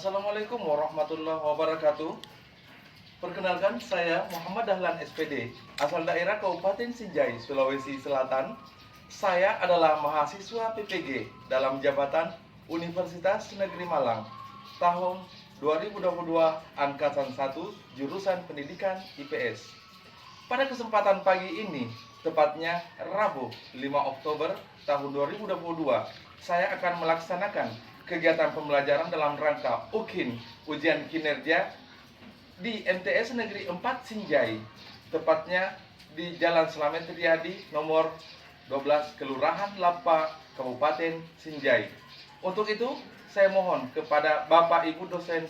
Assalamualaikum warahmatullahi wabarakatuh. Perkenalkan, saya Muhammad Dahlan SPD, asal daerah Kabupaten Sinjai, Sulawesi Selatan. Saya adalah mahasiswa PPG dalam jabatan Universitas Negeri Malang tahun 2022 Angkatan 1 jurusan Pendidikan IPS. Pada kesempatan pagi ini, tepatnya Rabu 5 Oktober tahun 2022, saya akan melaksanakan kegiatan pembelajaran dalam rangka UKIN, ujian kinerja di MTS Negeri 4 Sinjai, tepatnya di Jalan Slamet Riyadi nomor 12 Kelurahan Lapa, Kabupaten Sinjai. Untuk itu, saya mohon kepada Bapak Ibu dosen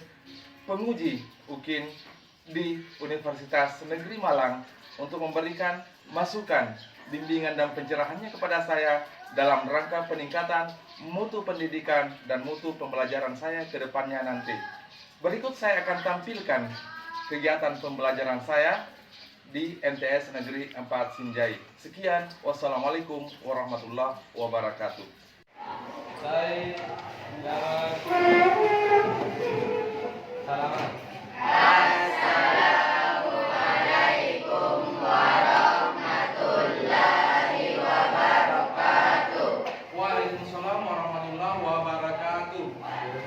penguji UKIN di Universitas Negeri Malang untuk memberikan masukan, bimbingan dan pencerahannya kepada saya dalam rangka peningkatan mutu pendidikan dan mutu pembelajaran saya ke depannya nanti. Berikut saya akan tampilkan kegiatan pembelajaran saya di MTS Negeri 4 Sinjai. Sekian, wassalamualaikum warahmatullahi wabarakatuh. Saya salaman. Waalaikumsalam warahmatullahi wabarakatuh. Amin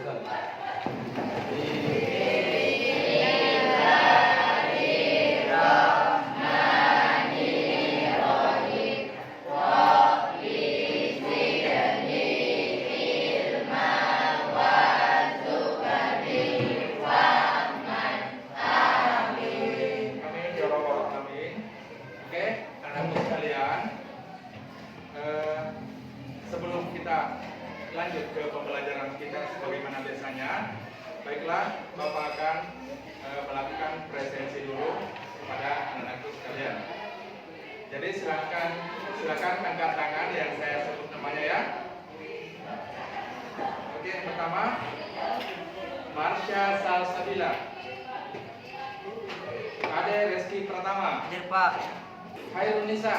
ya rabbal alamin. Oke, anak-anak sekalian, sebelum kita lanjut ke pembelajaran kita sebagaimana biasanya, baiklah Bapak akan melakukan presensi dulu kepada anak-anakku sekalian. Jadi silakan angkat tangan yang saya sebut namanya ya. Oke, yang pertama Marsha Salsabila, Ade Reski Pratama, Hadir Pak. Hairun Nisa,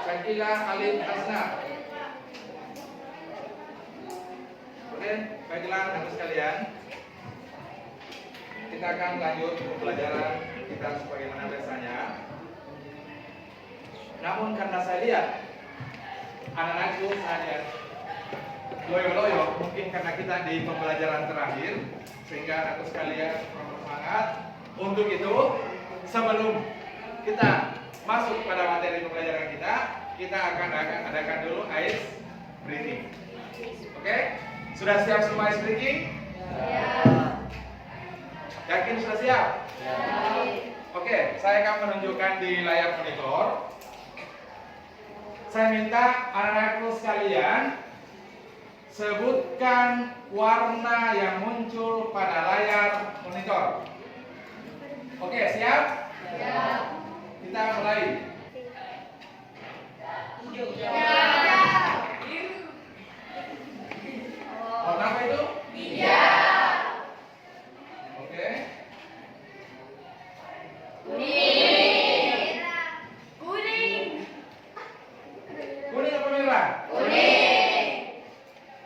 Syakila Alif Hasna. Oke, baiklah anak sekalian, kita akan lanjut pembelajaran kita sebagaimana biasanya. Namun karena saya lihat anak-anakku saya loyo-loyo, mungkin karena kita di pembelajaran terakhir, sehingga anakku sekalian bersemangat. Untuk itu, sebelum kita masuk pada materi pembelajaran kita akan adakan dulu ice breathing. Oke? Sudah siap semua ice breathing? Ya. Yakin sudah siap? Ya. Oke, saya akan menunjukkan di layar monitor. Saya minta anak-anakku sekalian sebutkan warna yang muncul pada layar monitor. Oke, siap? Siap. Kita mulai. Warna apa itu? Hijau. Oke. Kuning. Kuning apa merah? Kuning.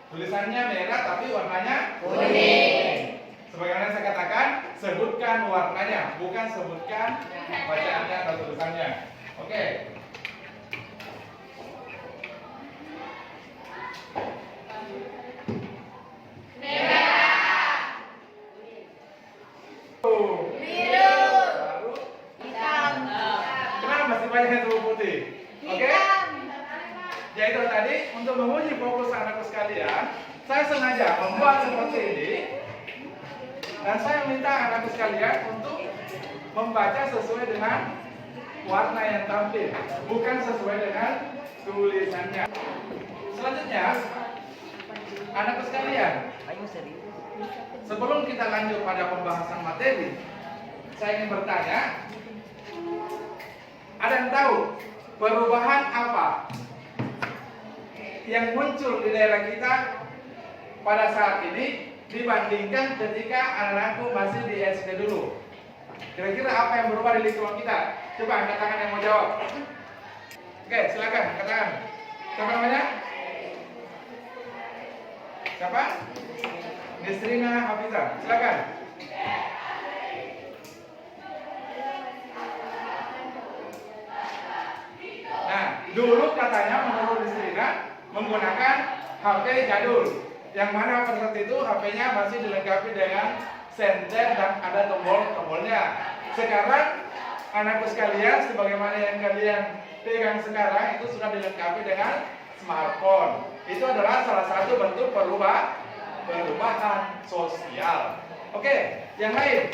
Tulisannya merah tapi warnanya Kuning. sebagaimana saya katakan, sebutkan warnanya, bukan sebutkan bacaannya atau tulisannya. Oke. Merah. Biru. Lalu, Hitam. kenapa masih banyak yang tubuh putih? Oke. Ya itu tadi, untuk menguji fokus anakku sekalian, saya sengaja membuat seperti ini. Dan saya minta anakku sekalian untuk membaca sesuai dengan warna yang tampil, bukan sesuai dengan tulisannya. Selanjutnya, anakku sekalian, Ayo serius. sebelum kita lanjut pada pembahasan materi, saya ingin bertanya, ada yang tahu perubahan apa yang muncul di daerah kita pada saat ini dibandingkan ketika anak-anakku masih di SD dulu? Kira-kira apa yang berubah di lingkungan kita? Coba angkat tangan yang mau jawab. Oke, silakan angkat tangan. Siapa namanya? Siapa? Nisrina Hafizah. Silakan. Nah, dulu katanya menurut Nisrina menggunakan HP jadul, yang mana pada saat itu HP-nya masih dilengkapi dengan senter dan ada tombol-tombolnya. Sekarang anakku sekalian, sebagaimana yang kalian pegang sekarang itu sudah dilengkapi dengan smartphone. Itu adalah salah satu bentuk perubahan sosial. Oke, yang lain.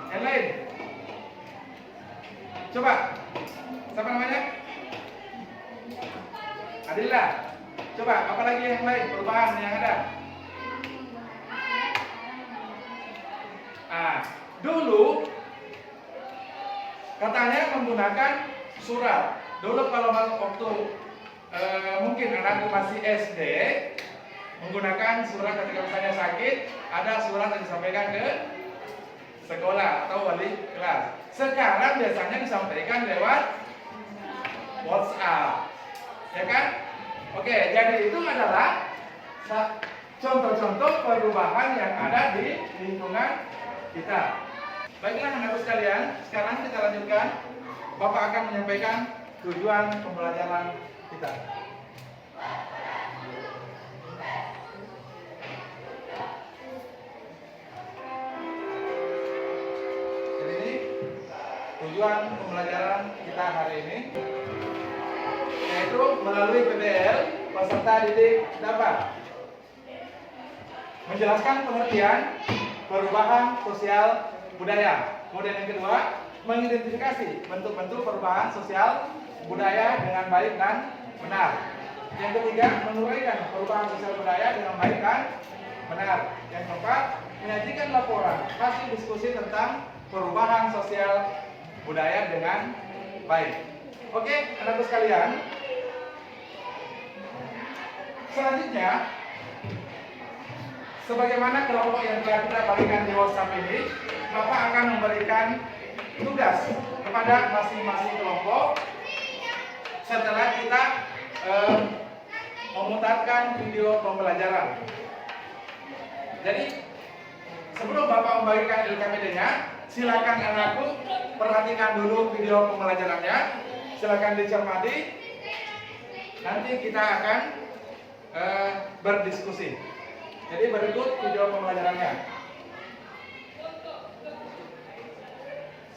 Yang lain. Coba. Siapa namanya? Adillah. Coba, apa lagi yang lain perubahan yang ada? Dulu katanya menggunakan surat. Dulu kalau waktu mungkin anakku masih SD, menggunakan surat ketika misalnya sakit, ada surat yang disampaikan ke sekolah atau wali kelas. Sekarang biasanya disampaikan lewat WhatsApp, ya kan? Oke, jadi itu adalah contoh-contoh perubahan yang ada di lingkungan kita. Baiklah anak-anak sekalian, sekarang kita lanjutkan. Bapak akan menyampaikan tujuan pembelajaran kita. Jadi ini tujuan pembelajaran kita hari ini, yaitu melalui PBL peserta didik dapat menjelaskan pengertian perubahan sosial budaya. Kemudian yang kedua, mengidentifikasi bentuk-bentuk perubahan sosial budaya dengan baik dan benar. Yang ketiga, menguraikan perubahan sosial budaya dengan baik dan benar. Yang keempat, menyajikan laporan hasil diskusi tentang perubahan sosial budaya dengan baik. Oke, anak-anak sekalian. Selanjutnya, sebagaimana kelompok yang telah kita bagikan di WhatsApp ini, Bapak akan memberikan tugas kepada masing-masing kelompok setelah kita memutarkan video pembelajaran. Jadi, sebelum Bapak membagikan LKPD-nya, silakan anakku perhatikan dulu video pembelajarannya. Silakan dicermati. Nanti kita akan berdiskusi. Jadi berikut video pembelajarannya.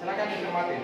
Silakan dicermati.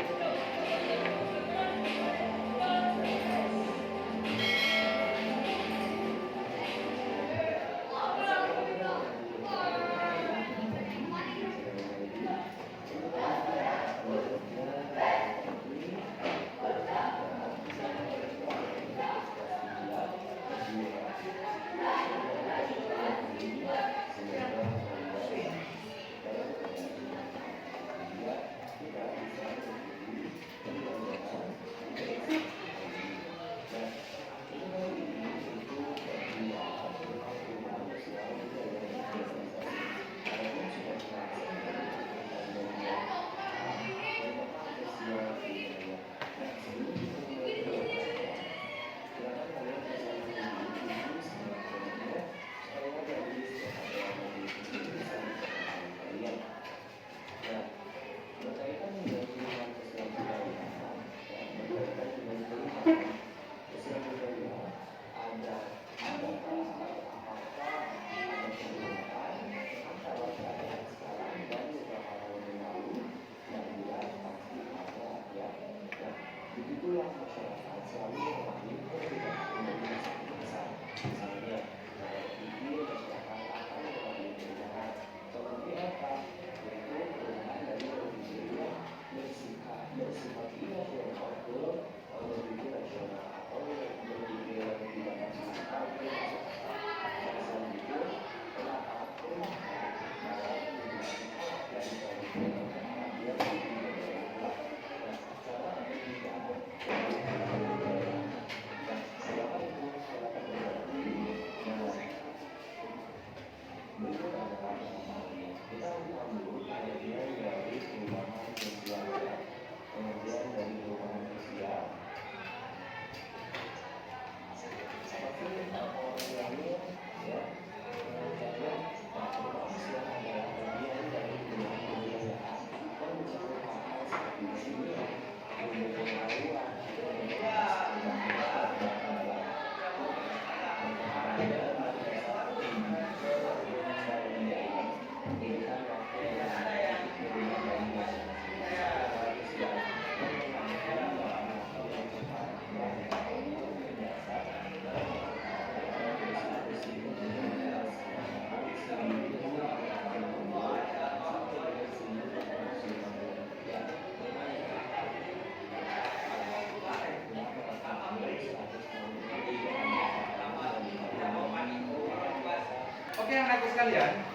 anakku sekalian,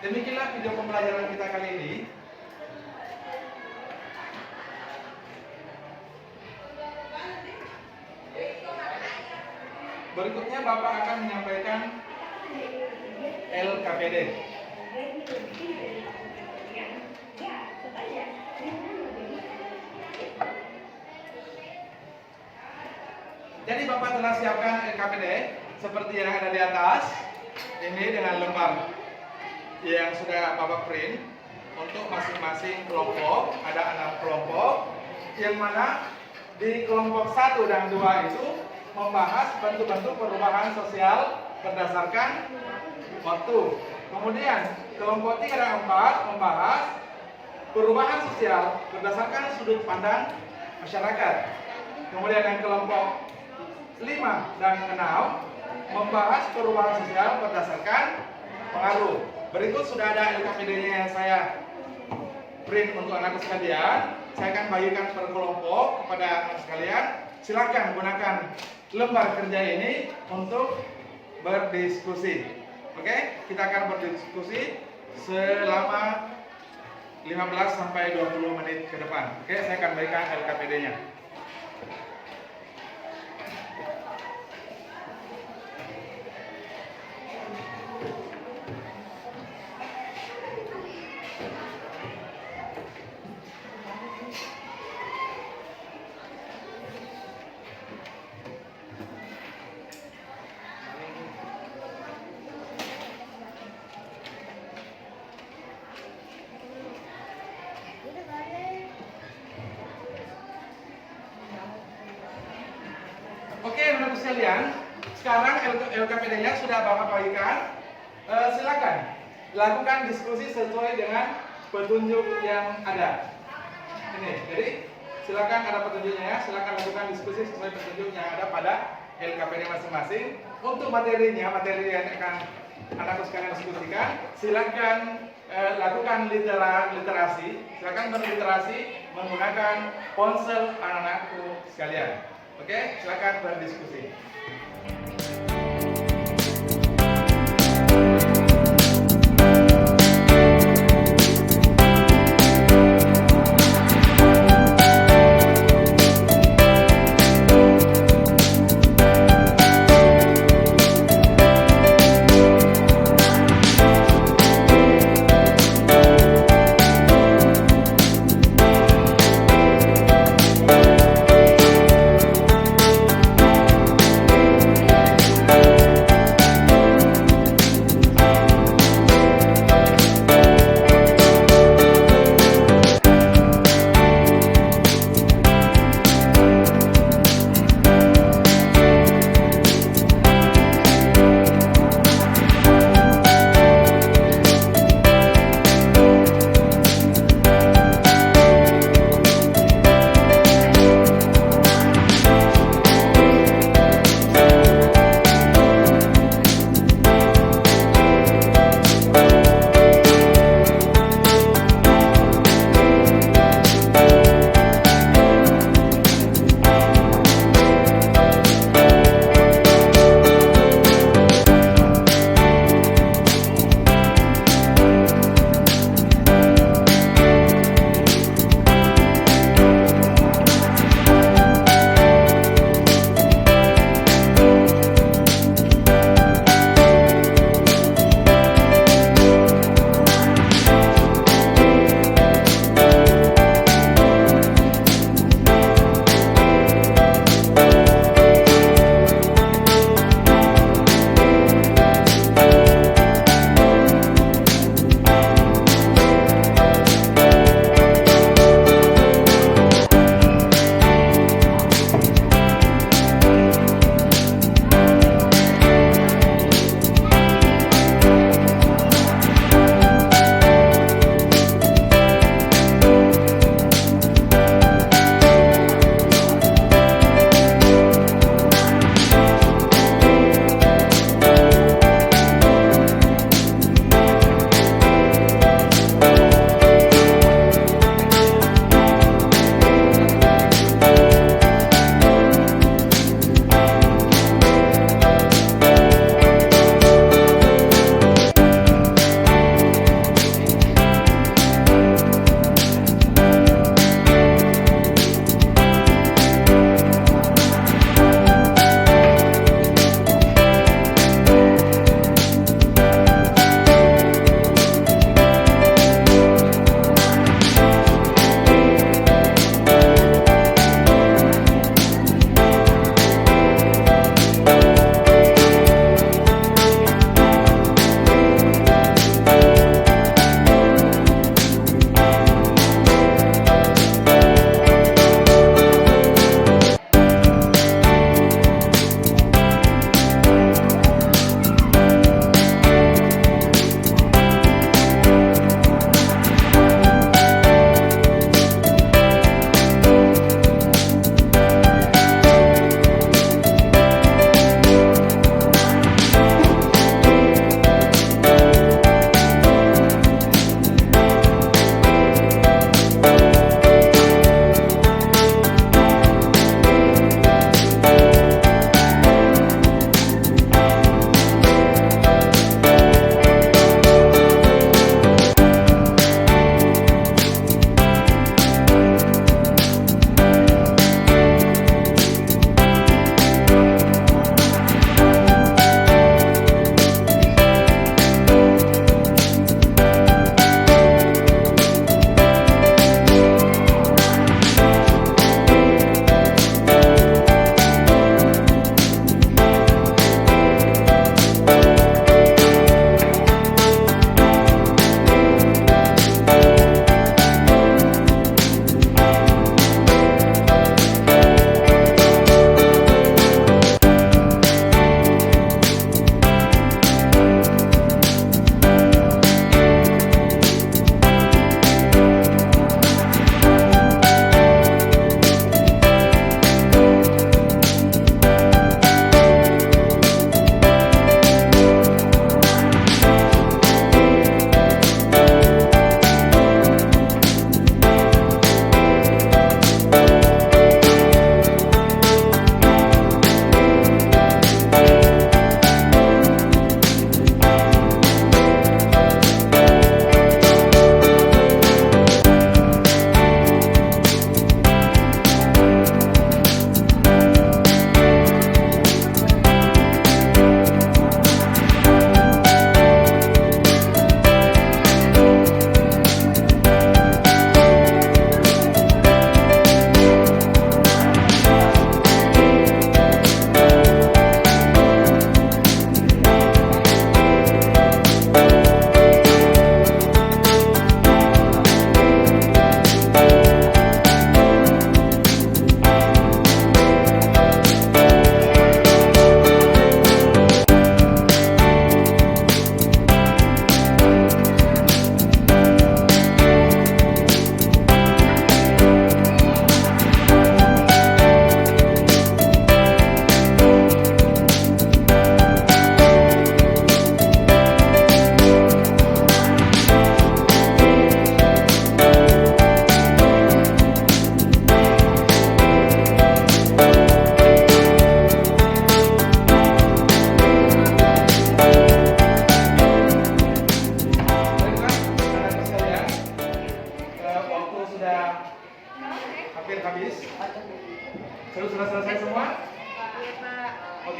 demikianlah video pembelajaran kita kali ini. Berikutnya Bapak akan menyampaikan LKPD. Jadi Bapak telah siapkan LKPD seperti yang ada di atas. Ini dengan lembar yang sudah Bapak print untuk masing-masing kelompok. Ada 6 kelompok, yang mana di kelompok 1 dan 2 itu membahas bentuk-bentuk perubahan sosial berdasarkan waktu. Kemudian kelompok 3 dan 4 membahas perubahan sosial berdasarkan sudut pandang masyarakat. Kemudian yang kelompok 5 dan 6 membahas perubahan sosial berdasarkan pengaruh. Berikut sudah ada LKPD-nya yang saya print untuk anakku sekalian. Saya akan bagikan per kelompok kepada anak sekalian. Silakan gunakan lembar kerja ini untuk berdiskusi. Oke, kita akan berdiskusi selama 15 sampai 20 menit ke depan. Oke, saya akan bagikan LKPD-nya. Oke, menurut sekalian, sekarang LKPD-nya sudah Bapak bagikan. Silakan lakukan diskusi sesuai dengan petunjuk yang ada. Ini, jadi silakan ada petunjuknya ya. Silakan lakukan diskusi sesuai petunjuk yang ada pada LKPD masing-masing. Untuk materinya, materi yang akan anakku sekalian diskusikan, silakan lakukan literasi. Silakan berliterasi menggunakan ponsel anak-anakku sekalian. Oke, silakan berdiskusi.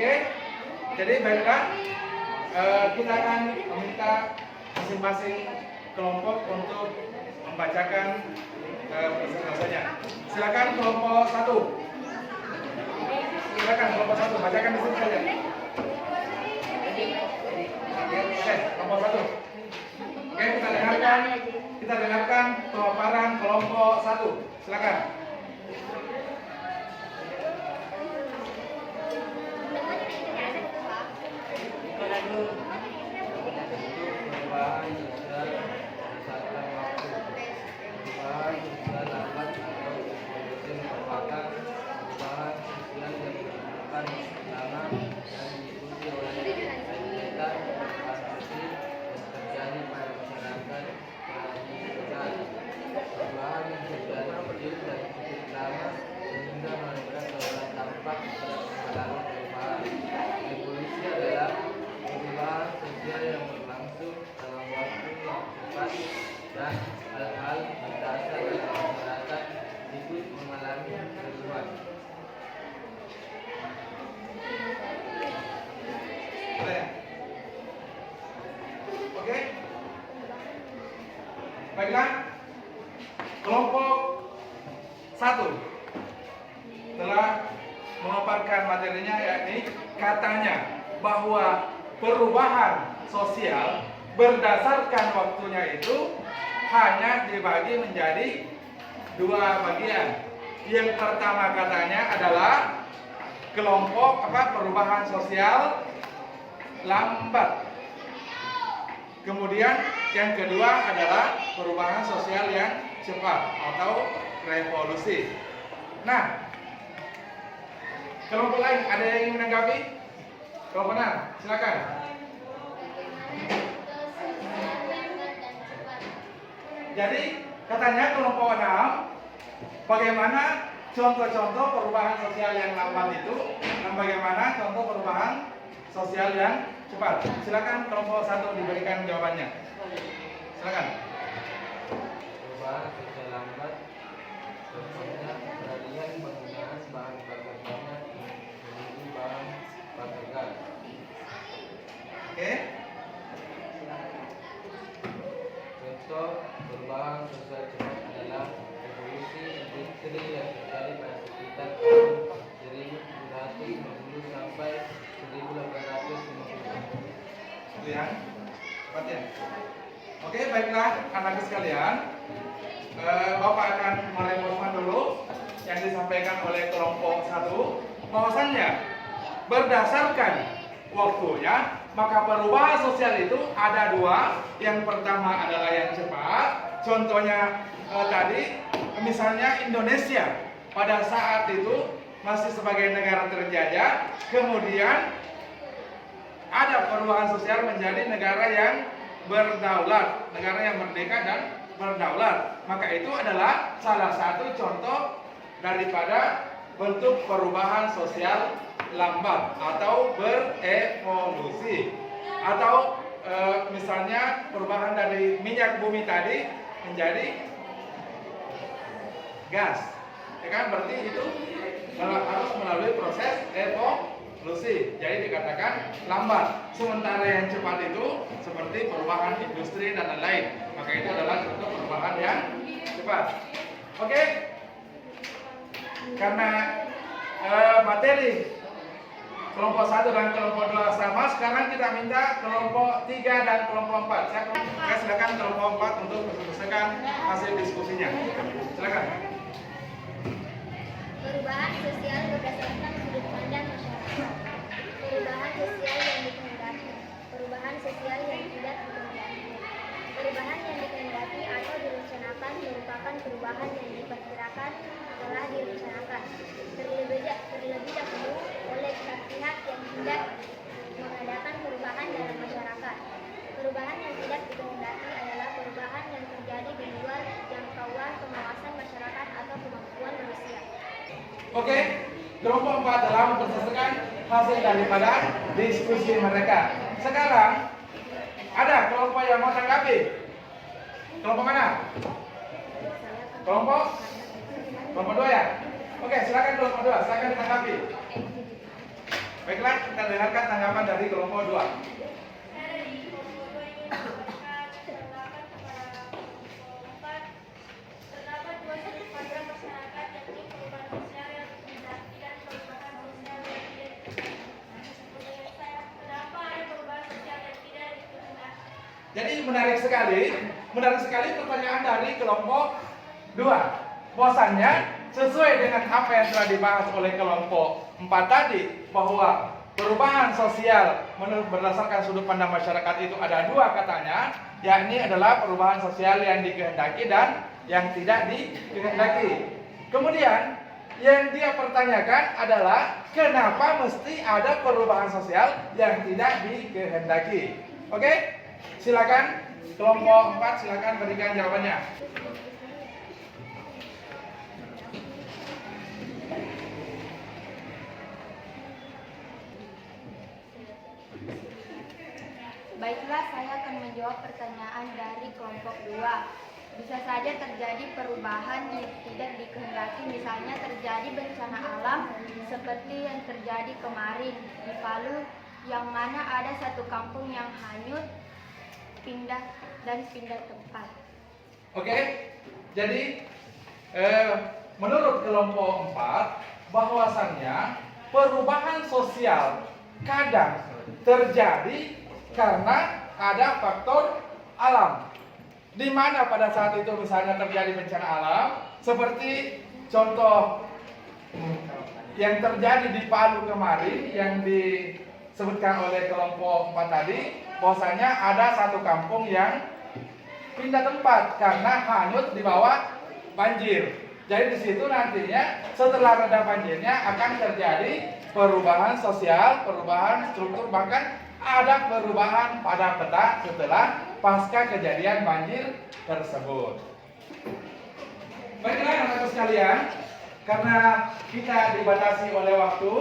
Oke, jadi baiklah, kita akan meminta masing-masing kelompok untuk membacakan presentasinya. Silakan kelompok 1. Silakan kelompok 1, bacakan di sini saja. Oke, kelompok 1. Oke, kita dengarkan pemaparan kelompok 1. Silakan. dan hal-hal mendasar dalam masyarakat ikut mengalami perubahan. Oke. Baiklah. Kelompok 1 telah memaparkan materinya, yakni katanya bahwa perubahan sosial berdasarkan waktunya itu hanya dibagi menjadi 2 bagian. Yang pertama katanya adalah kelompok perubahan sosial lambat. Kemudian yang kedua adalah perubahan sosial yang cepat atau revolusi. Nah, kelompok lain ada yang ingin menanggapi? Kelompok 6, silakan. Jadi katanya kelompok 6, bagaimana contoh-contoh perubahan sosial yang lambat itu dan bagaimana contoh perubahan sosial yang cepat. Silakan kelompok 1 diberikan jawabannya. Silakan. Perubahan sosial lambat contohnya peralihan penggunaan bahan bakar minyak menjadi bahan bakar gas. Oke. Contoh perubahan sosial cepat adalah revolusi industri yang terjadi pada sekitar tahun 1750 sampai 1850. Lihat, cepat ya. Oke, baiklah anak sekalian. Bapak akan merespon dulu yang disampaikan oleh kelompok 1. Bahwasannya berdasarkan waktunya, maka perubahan sosial itu ada 2. Yang pertama adalah yang cepat. Contohnya tadi, misalnya Indonesia pada saat itu masih sebagai negara terjajah, kemudian ada perubahan sosial menjadi negara yang berdaulat, negara yang merdeka dan berdaulat. Maka itu adalah salah satu contoh daripada bentuk perubahan sosial lambat atau berevolusi. Atau misalnya perubahan dari minyak bumi tadi menjadi gas, ya kan? Berarti itu harus melalui proses evolusi. Jadi dikatakan lambat. Sementara yang cepat itu seperti perubahan industri dan lain-lain. Maka itu adalah contoh perubahan yang cepat. Oke? Karena materi kelompok 1 dan kelompok 2 sama, sekarang kita minta kelompok 3 dan kelompok 4. Saya silakan kelompok 4 untuk menyelesaikan hasil diskusinya. Silakan. Perubahan sosial berdasarkan sudut pandang masyarakat. Perubahan sosial yang dikehendaki. Perubahan sosial yang tidak dikehendaki. Perubahan yang dikehendaki atau direncanakan merupakan perubahan yang diperkirakan telah direncanakan terlebih dahulu oleh pihak yang hendak mengadakan perubahan dalam masyarakat. Perubahan yang tidak dikehendaki adalah perubahan yang terjadi di luar jangkauan pengawasan masyarakat atau kemampuan manusia. Oke, kelompok 4 telah memperselesaikan hasil daripada diskusi mereka. Sekarang ada kelompok yang mau tanggapi. Kelompok mana? Kelompok 2 ya? Oke, silakan kelompok 2, silakan ditanggapi. Baiklah, kita dengarkan tanggapan dari kelompok 2. Terdapat dua sudut pandang masyarakat, yakni perubahan sosial yang dikehendaki dan perubahan sosial yang tidak dikehendaki. Kenapa ada perubahan sosial yang tidak dikehendaki? Jadi menarik sekali pertanyaan dari kelompok 2. Bahwasannya sesuai dengan apa yang telah dibahas oleh kelompok 4 tadi, bahwa perubahan sosial menurut berdasarkan sudut pandang masyarakat itu ada dua katanya, yakni adalah perubahan sosial yang dikehendaki dan yang tidak dikehendaki. Kemudian yang dia pertanyakan adalah kenapa mesti ada perubahan sosial yang tidak dikehendaki. Oke? Silakan kelompok 4, silakan berikan jawabannya. Baiklah, saya akan menjawab pertanyaan dari kelompok 2. Bisa saja terjadi perubahan yang tidak dikehendaki, misalnya terjadi bencana alam seperti yang terjadi kemarin di Palu, yang mana ada satu kampung yang hanyut, pindah tempat. Oke, jadi menurut kelompok 4 bahwasannya perubahan sosial kadang terjadi karena ada faktor alam, di mana pada saat itu misalnya terjadi bencana alam seperti contoh yang terjadi di Palu kemarin yang disebutkan oleh kelompok 4 tadi, bahwasanya ada satu kampung yang pindah tempat karena hanyut di bawah banjir. Jadi di situ nantinya setelah reda banjirnya akan terjadi perubahan sosial, perubahan struktur, bahkan ada perubahan pada peta setelah pasca kejadian banjir tersebut. Baiklah anak-anak sekalian, karena kita dibatasi oleh waktu,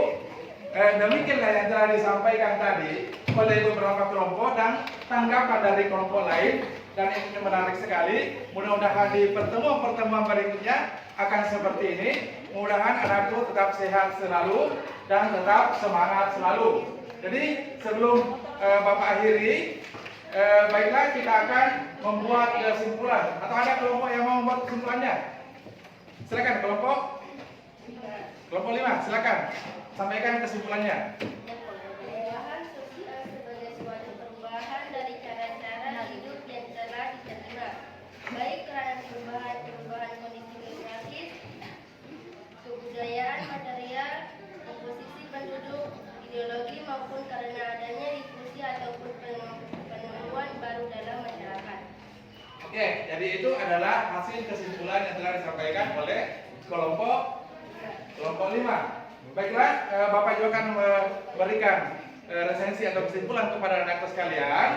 demikianlah yang telah disampaikan tadi oleh beberapa kelompok dan tanggapan dari kelompok lain, dan ini menarik sekali. Mudah-mudahan di pertemuan-pertemuan berikutnya akan seperti ini. Mudah-mudahan anakku tetap sehat selalu dan tetap semangat selalu. Jadi sebelum Bapak akhiri, baiklah kita akan membuat kesimpulan. Atau ada kelompok yang mau membuat kesimpulannya? Silakan kelompok 5, silakan sampaikan kesimpulannya. Perubahan sosial sebagai suatu perubahan dari cara-cara hidup yang telah diterima, baik karena perubahan kondisi geografis, kebudayaan, material, komposisi penduduk, ideologi, maupun karena adanya diskusi ataupun penemuan baru dalam masyarakat. Oke, jadi itu adalah hasil kesimpulan yang telah disampaikan oleh kelompok 5. Baiklah, Bapak juga akan memberikan resensi atau kesimpulan kepada anak sekalian,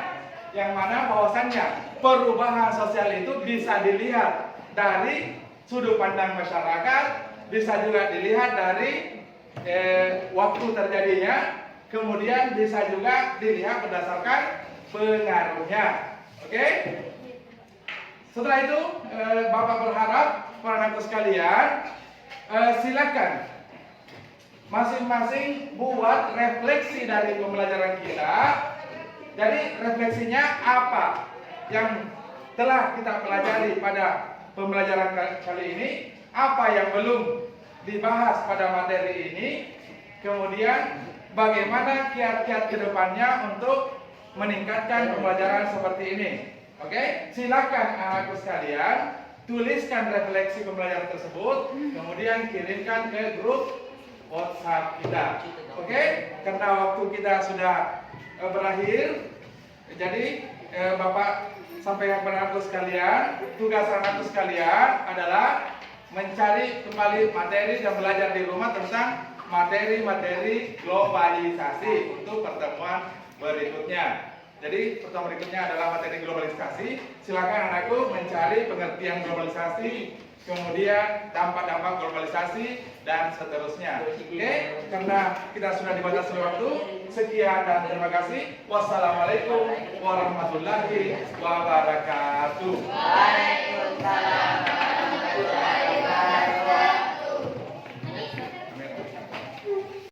yang mana bahwasannya perubahan sosial itu bisa dilihat dari sudut pandang masyarakat, bisa juga dilihat dari waktu terjadinya, kemudian bisa juga dilihat berdasarkan pengaruhnya. Oke? Setelah itu, Bapak berharap para anak sekalian silakan masing-masing buat refleksi dari pembelajaran kita. Jadi refleksinya apa yang telah kita pelajari pada pembelajaran kali ini, apa yang belum dibahas pada materi ini, kemudian bagaimana kiat-kiat kedepannya untuk meningkatkan pembelajaran seperti ini. Oke, silakan anakku sekalian tuliskan refleksi pembelajaran tersebut, kemudian kirimkan ke grup WhatsApp kita. Oke, karena waktu kita sudah berakhir, jadi Bapak sampaikan kepada anakku sekalian, tugas anakku sekalian adalah mencari kembali materi dan belajar di rumah tentang materi-materi globalisasi untuk pertemuan berikutnya. Jadi pertemuan berikutnya adalah materi globalisasi. Silakan anakku mencari pengertian globalisasi, kemudian dampak-dampak globalisasi dan seterusnya. Oke, karena kita sudah dibatasi waktu, sekian dan terima kasih. Wassalamualaikum warahmatullahi wabarakatuh. Waalaikumsalam warahmatullahi